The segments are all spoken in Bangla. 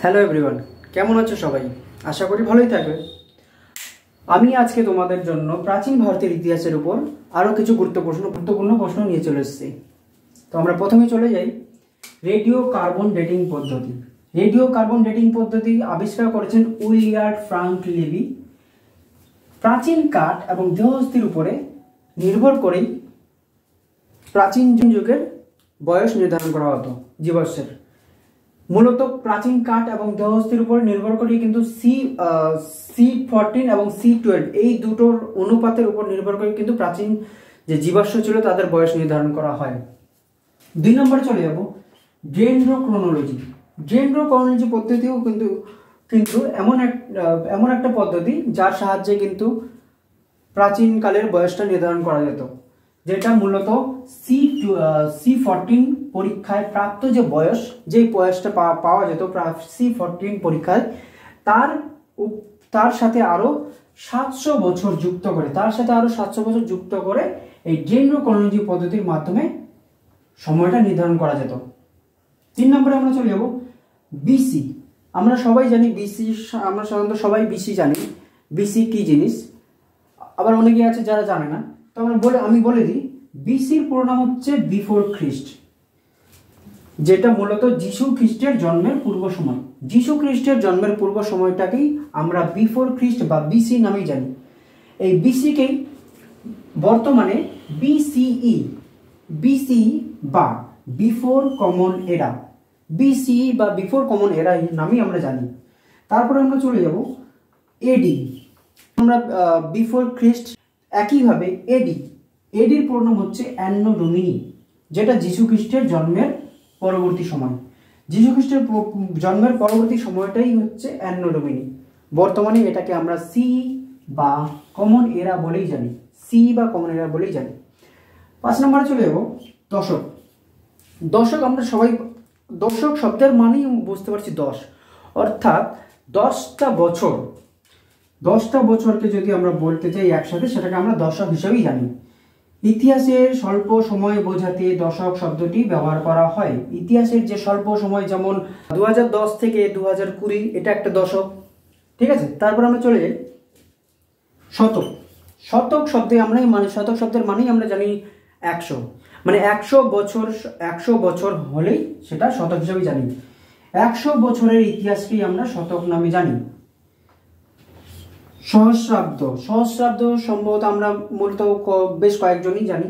হ্যালো এভরিওয়ান, কেমন আছো সবাই? আশা করি ভালোই থাকবে। আমি আজকে তোমাদের জন্য প্রাচীন ভারতের ইতিহাসের উপর আরও কিছু গুরুত্বপূর্ণ প্রশ্ন নিয়ে চলে এসেছি। তো আমরা প্রথমে চলে যাই রেডিও কার্বন ডেটিং পদ্ধতি। রেডিও কার্বন ডেটিং পদ্ধতি আবিষ্কার করেছেন উইলিয়ার্ড ফ্রাঙ্ক লেভি। প্রাচীন কাঠ এবং দেহস্থির উপরে নির্ভর করেই প্রাচীন যুগের বয়স নির্ধারণ করা হতো জীবাশ্মের। মূলত প্রাচীন কাঠ এবং দেহস্থির উপর নির্ভর করে কিন্তু C14 এবং C12 এই দুটোর অনুপাতের উপর নির্ভর করে কিন্তু প্রাচীন যে জীবাশ্ম ছিল তাদের বয়স নির্ধারণ করা হয়। 2 নম্বরে চলে যাব ডেনড্রোক্রোনোলজি। ডেনড্রোক্রোনোলজি পদ্ধতিও কিন্তু এমন একটা পদ্ধতি যার সাহায্যে কিন্তু প্রাচীনকালের বয়সটা নির্ধারণ করা যেত, যেটা মূলত C14 পরীক্ষায় প্রাপ্ত যে বয়সটা পাওয়া যেত C14 পরীক্ষায় তার সাথে আরো 700 বছর যুক্ত করে এই ডেনড্রোক্রোনোলজি পদ্ধতির মাধ্যমে সময়টা নির্ধারণ করা যেত। 3 নম্বরে আমরা চলে যাব বিসি। আমরা সবাই জানি বিসি, আমরা সাধারণত সবাই বিসি জানি। বিসি কি জিনিস, আবার অনেকে আছে যারা জানে না। তো আমি বলে দিই, বিসির পুরো নাম হচ্ছে বিফোর খ্রিস্ট, যেটা মূলত যিশু খ্রিস্টের জন্মের পূর্ব সময়। যিশু খ্রিস্টের জন্মের পূর্ব সময়টাকেই আমরা বিফোর খ্রিস্ট বা বিসি নামেই জানি। এই বিসিকেই বর্তমানে বিসিই বা বিফোর কমন এরা, বিসিই বা বিফোর কমন এরা নামেই আমরা জানি। তারপরে আমরা চলে যাব এডি। আমরা বিফোর খ্রিস্ট, একইভাবে এডির পুরো নাম হচ্ছে অ্যান্নো ডোমিনি, যেটা যিশু খ্রিস্টের জন্মের পরবর্তী সময়। যিশু খ্রিস্টের জন্মের পরবর্তী সময়টাই হচ্ছে অ্যান্নো ডোমিনি। বর্তমানে এটাকে আমরা সি বা কমন এরা বলেই জানি। 5 নম্বরে চলে যাব দশক। আমরা সবাই দশক শব্দের মানেই বুঝতে পারছি 10, অর্থাৎ 10টা বছরকে যদি আমরা বলতে চাই একসাথে, সেটাকে আমরা দশক হিসেবেই জানি। ইতিহাসে স্বল্প সময় বোঝাতে দশক শব্দটি ব্যবহার করা হয়। ইতিহাসের যে স্বল্প সময়, যেমন 2010 থেকে 2020, এটা একটা দশক, ঠিক আছে। তারপর আমরা চলে যাই শতক। শতক শব্দের মানেই আমরা জানি 100, মানে 100 বছর হলেই সেটা শতক হিসেবে জানি। 100 বছরের ইতিহাসকেই আমরা শতক নামে জানি। সহস্রাব্দ সম্ভবত আমরা মূলত বেশ কয়েকজনই জানি,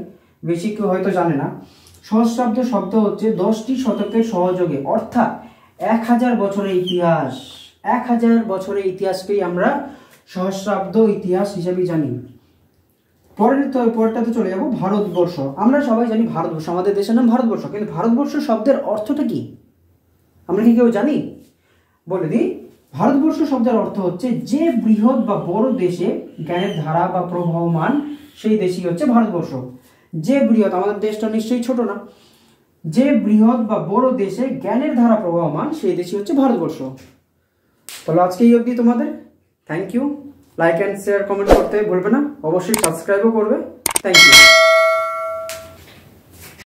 বেশি কেউ হয়তো জানে না। সহস্রাব্দ শব্দ হচ্ছে 10টি শতকের সহযোগে, অর্থাৎ 1000 বছরের ইতিহাস। 1000 বছরের ইতিহাসকেই আমরা সহস্রাব্দ ইতিহাস হিসেবে জানি। পরেরটাতে চলে যাব ভারতবর্ষ। আমরা সবাই জানি ভারতবর্ষ, আমাদের দেশের নাম ভারতবর্ষ, কিন্তু ভারতবর্ষ শব্দের অর্থটা কি আমরা কি কেউ জানি? বলে দিই, ভারতবর্ষ শব্দের অর্থ হচ্ছে যে বৃহৎ বা বড় দেশে জ্ঞানের ধারা বা প্রবাহমান, সেই দেশই হচ্ছে ভারতবর্ষ। যে বৃহৎ, আমাদের দেশটা নিশ্চয়ই ছোট না, যে বৃহৎ বা বড় দেশে জ্ঞানের ধারা প্রবাহমান, সেই দেশই হচ্ছে ভারতবর্ষ। তাহলে আজকে এই অবধি তোমাদের। Thank you. Like and share, comment করতে ভুলবে না, অবশ্যই সাবস্ক্রাইবও করবে। Thank you.